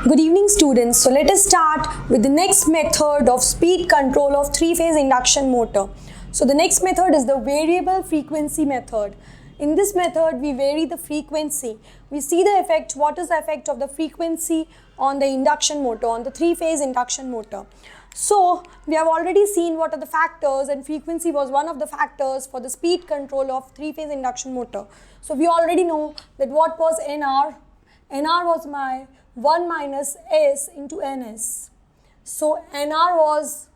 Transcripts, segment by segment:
Good evening students. So let us start with the next method of speed control of three-phase induction motor. So the next method is the variable frequency method. In this method we vary the frequency. We see the effect, what is the effect of the frequency on the induction motor, on the three-phase induction motor. So we have already seen what are the factors, and frequency was one of the factors for the speed control of three-phase induction motor. So we already know that what was NR. NR was my 1 minus S into NS. So NR was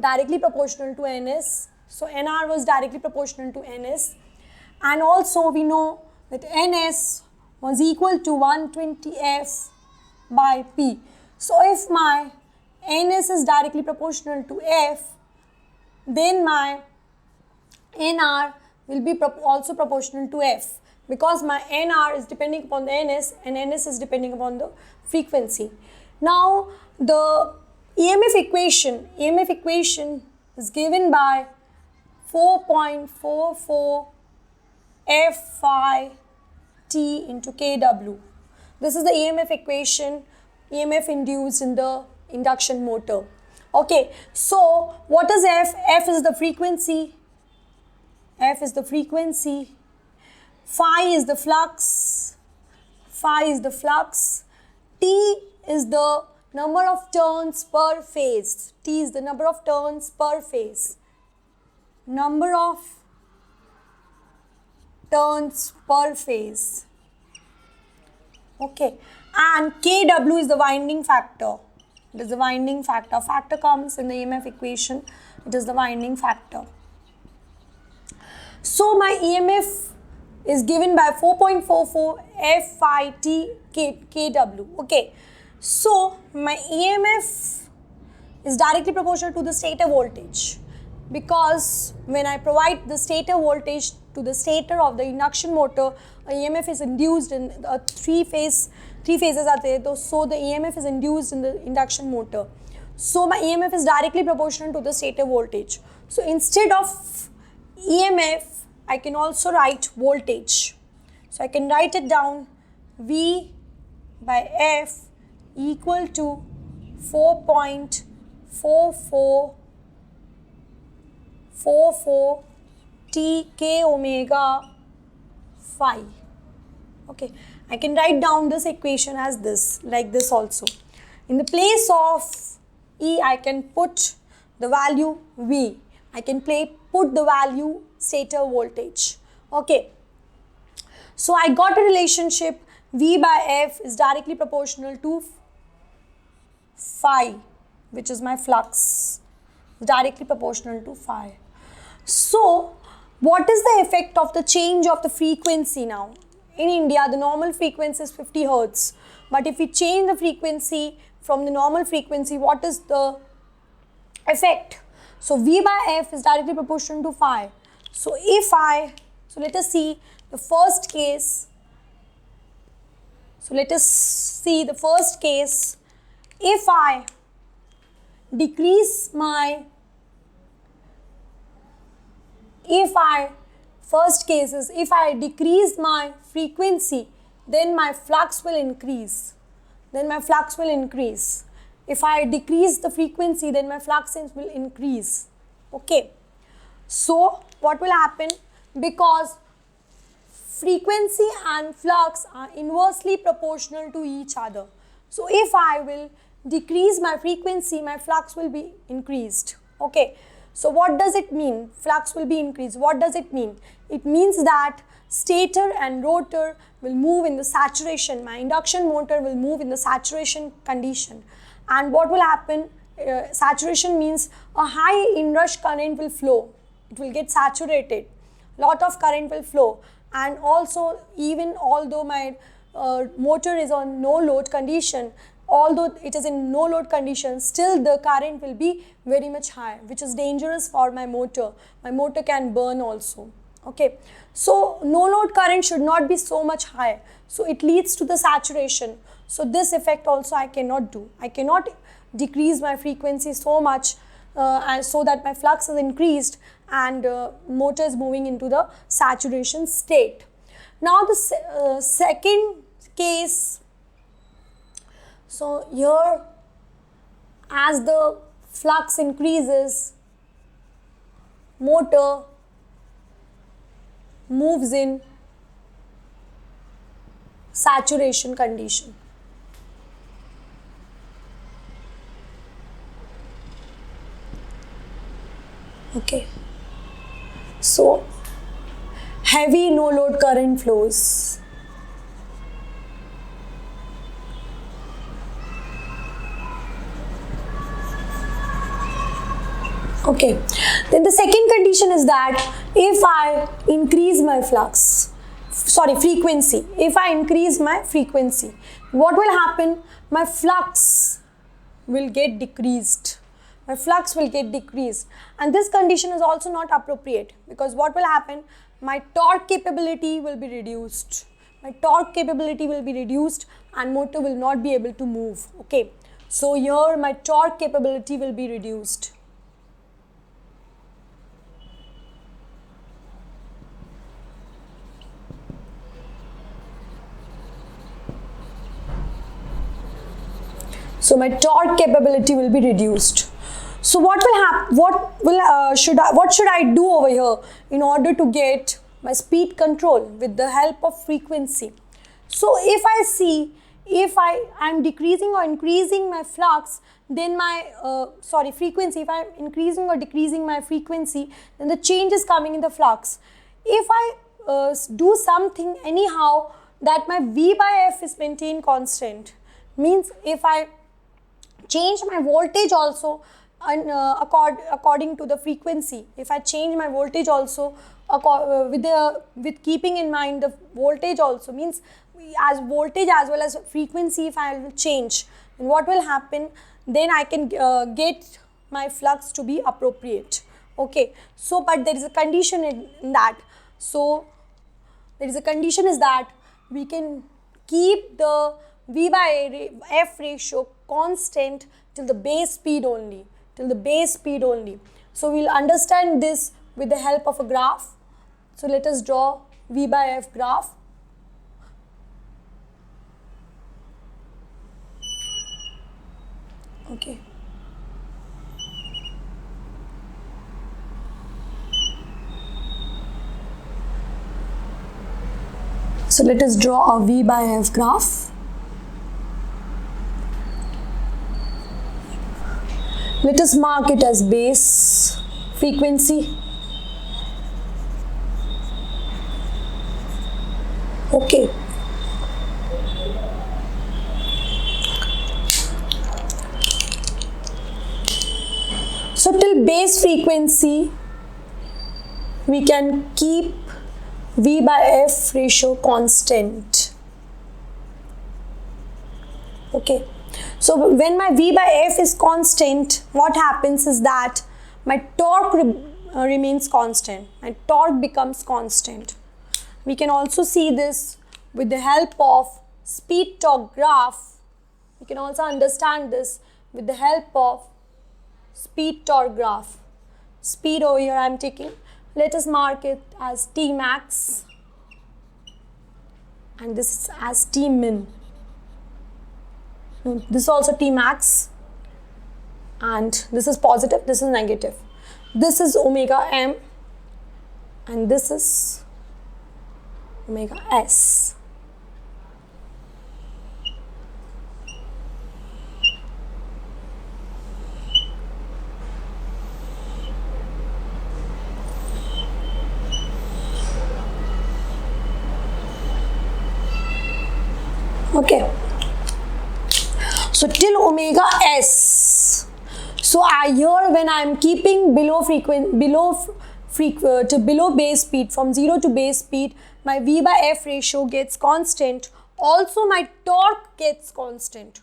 directly proportional to NS. So NR was directly proportional to NS. And also we know that NS was equal to 120F by P. So if my NS is directly proportional to F, then my NR will be also proportional to F, because my NR is depending upon the NS and NS is depending upon the frequency. Now the EMF equation is given by 4.44 F phi T into kW. This is the EMF equation, EMF induced in the induction motor. Okay, so what is F? F is the frequency. F is the frequency. Phi is the flux. Phi is the flux. T is the number of turns per phase. T is the number of turns per phase. Number of turns per phase. Okay. And Kw is the winding factor. It is the winding factor. Factor comes in the EMF equation. It is the winding factor. So my EMF is given by 4.44 F phi T kW. Okay. So my EMF is directly proportional to the stator voltage, because when I provide the stator voltage to the stator of the induction motor, a EMF is induced in a three phases are there, so the EMF is induced in the induction motor. So my EMF is directly proportional to the stator voltage. So instead of EMF, I can also write voltage. So I can write it down, V by F equal to 4.44 T K omega phi. Okay, I can write down this equation as this, like this also. In the place of E, I can put the value V. I can put the value stator voltage. Okay. So I got a relationship, V by F is directly proportional to phi, which is my flux, directly proportional to phi. So what is the effect of the change of the frequency now? In India, the normal frequency is 50 Hertz. But if we change the frequency from the normal frequency, what is the effect? So V by F is directly proportional to phi. So let us see the first case. So let us see the first case. If I decrease my, if I decrease my frequency, then my flux will increase. If I decrease the frequency, then my flux will increase. Okay. So what will happen? Because frequency and flux are inversely proportional to each other. So if I will decrease my frequency, my flux will be increased. Okay. So what does it mean? Flux will be increased. What does it mean? It means that stator and rotor will move in the saturation. My induction motor will move in the saturation condition. And what will happen? Saturation means a high inrush current will flow. It will get saturated. Lot of current will flow. And also, even although my motor is on no load condition, although it is in no load condition, still the current will be very much high, which is dangerous for my motor. My motor can burn also. Okay. So no load current should not be so much high. So it leads to the saturation. So this effect also I cannot do. I cannot decrease my frequency so much so that my flux is increased and motor is moving into the saturation state. Now the second case So here, as the flux increases, motor moves in saturation condition. Okay, so heavy no load current flows. Okay, then the second condition is that if I increase my frequency, if I increase my frequency, what will happen? My flux will get decreased. My flux will get decreased, and this condition is also not appropriate, because what will happen? My torque capability will be reduced. My torque capability will be reduced and motor will not be able to move. Okay, so here my torque capability will be reduced. So my torque capability will be reduced. So what will happen? What should I do over here in order to get my speed control with the help of frequency? So if I see, if I am decreasing or increasing my flux, then my frequency. If I am increasing or decreasing my frequency, then the change is coming in the flux. If I do something anyhow that my V by F is maintained constant, means if I change my voltage also according to the frequency, if I change my voltage also with keeping in mind the voltage also, means as voltage as well as frequency, if I will change, then what will happen? Then I can get my flux to be appropriate. Okay, so but there is a condition in that. So there is a condition is that we can keep the V by F ratio constant till the base speed only, So we'll understand this with the help of a graph. So let us draw V by F graph. Okay. So let us draw a V by F graph. Let us mark it as base frequency. Okay. So till base frequency, we can keep V by F ratio constant. Okay. So when my V by F is constant, what happens is that my torque remains constant. My torque becomes constant. We can also see this with the help of speed torque graph. We can also understand this with the help of speed torque graph. Speed over here I am taking. Let us mark it as T max and this is as T min. This is also T max and this is positive, this is negative. This is omega m and this is omega s. Okay. So till omega s. So here when I am keeping below base speed, from 0 to base speed, my V by F ratio gets constant. Also my torque gets constant.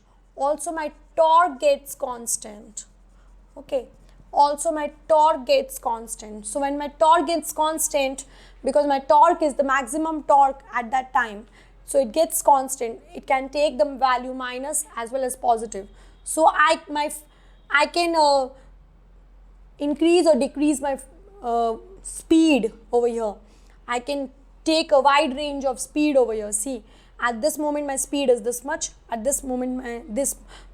Okay. Also my torque gets constant. So when my torque gets constant, because my torque is the maximum torque at that time, so it gets constant. It can take the value minus as well as positive. So I can increase or decrease my speed over here. I can take a wide range of speed over here. See, At this moment my speed is this much, at this moment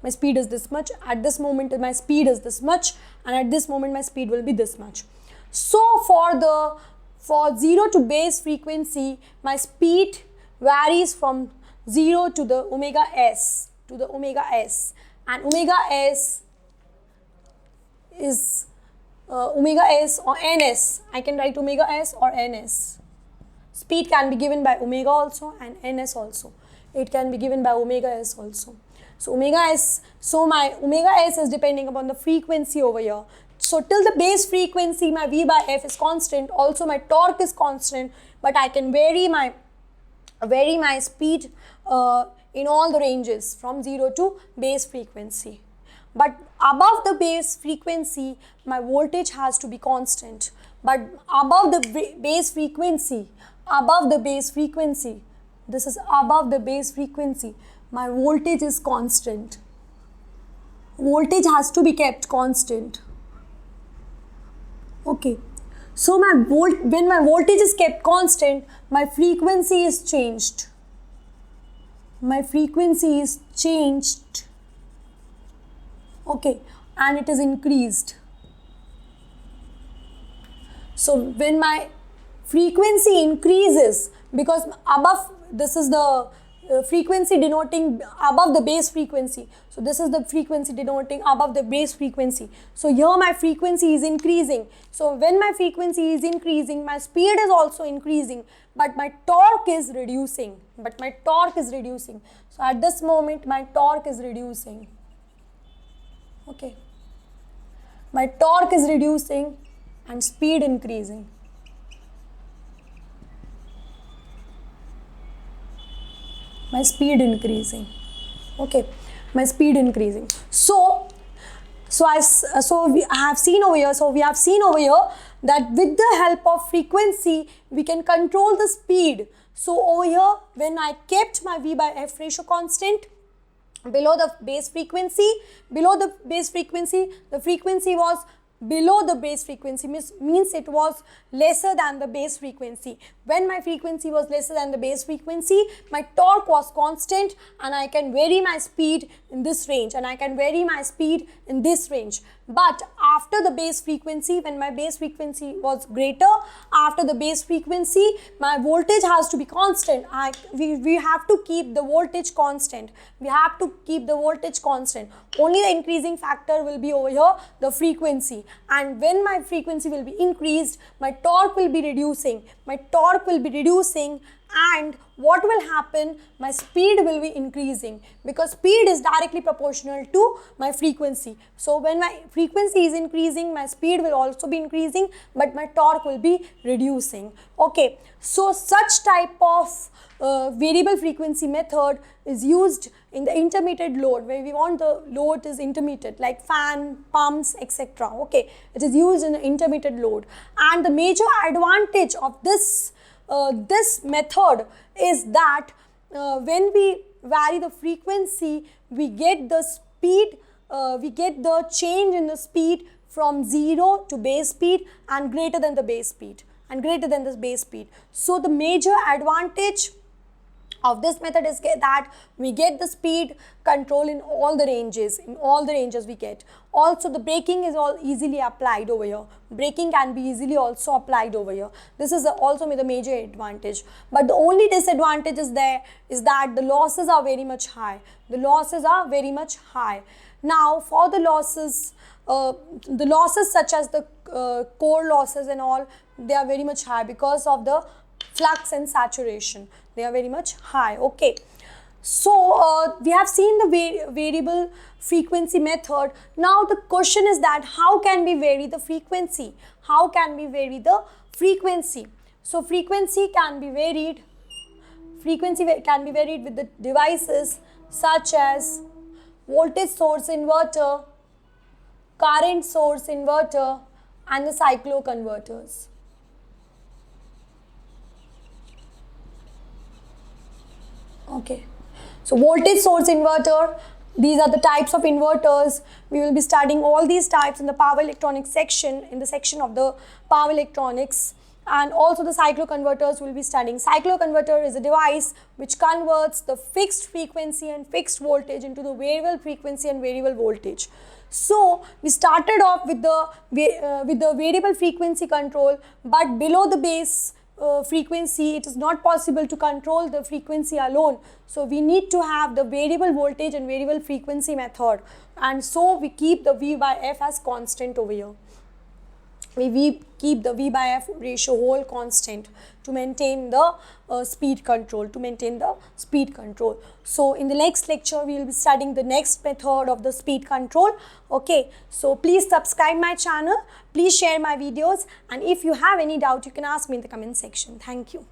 my speed is this much, at this moment my speed is this much, and at this moment my speed will be this much. So for 0 to base frequency, my speed varies from 0 to the omega s, and omega s is omega s or ns. I can write omega s or ns. Speed can be given by omega also and ns also. It can be given by omega s also. So omega s, so my omega s is depending upon the frequency over here. So till the base frequency my V by F is constant, also my torque is constant, but I can vary my speed in all the ranges from 0 to base frequency. But above the base frequency my voltage has to be constant. But above the base frequency, this is above the base frequency, my voltage is constant. Voltage has to be kept constant. Okay, so when my voltage is kept constant, my frequency is changed. Okay, and it is increased. So when my frequency increases, because above, this is the frequency denoting above the base frequency. So this is the frequency denoting above the base frequency. So here my frequency is increasing. So when my frequency is increasing, my speed is also increasing, but my torque is reducing. So at this moment my torque is reducing. Okay. My torque is reducing and speed increasing. My speed increasing. Okay, my speed increasing. So we have seen over here that with the help of frequency we can control the speed. So over here, when I kept my V by F ratio constant below the base frequency, the frequency was below the base frequency, means it was lesser than the base frequency. When my frequency was lesser than the base frequency, my torque was constant and I can vary my speed in this range and I can vary my speed in this range. But after the base frequency, when my base frequency was greater, after the base frequency, my voltage has to be constant. We have to keep the voltage constant. Only the increasing factor will be over here, the frequency. And when my frequency will be increased, my torque will be reducing. And what will happen? My speed will be increasing, because speed is directly proportional to my frequency. So when my frequency is increasing, my speed will also be increasing, but my torque will be reducing. Okay, so such type of variable frequency method is used in the intermittent load, where we want the load is intermittent, like fan, pumps, etc. Okay, it is used in the intermittent load. And the major advantage of this method is that when we vary the frequency, we get the speed, we get the change in the speed from 0 to base speed and greater than the base speed So the major advantage of this method is that we get the speed control in all the ranges, we get. Also the braking is all easily applied over here. Braking can be easily also applied over here. This is also the major advantage. But the only disadvantage is that the losses are very much high. Now for the losses such as the core losses and all, they are very much high because of the flux and saturation. They are very much high. Okay, so we have seen the variable frequency method. Now the question is that how can we vary the frequency? So frequency can be varied with the devices such as voltage source inverter, current source inverter, and the cycloconverters. Okay, so voltage source inverter, these are the types of inverters. We will be studying all these types in the power electronics section, in the section of the power electronics. and also the cycloconverters we'll be studying. Cycloconverter is a device which converts the fixed frequency and fixed voltage into the variable frequency and variable voltage. So we started off with the variable frequency control, but below the base frequency it is not possible to control the frequency alone. So we need to have the variable voltage and variable frequency method, and so we keep the V by F as constant over here. We keep the V by F ratio whole constant to maintain the speed control, So in the next lecture, we will be studying the next method of the speed control. Okay, so please subscribe my channel, please share my videos, and if you have any doubt, you can ask me in the comment section. Thank you.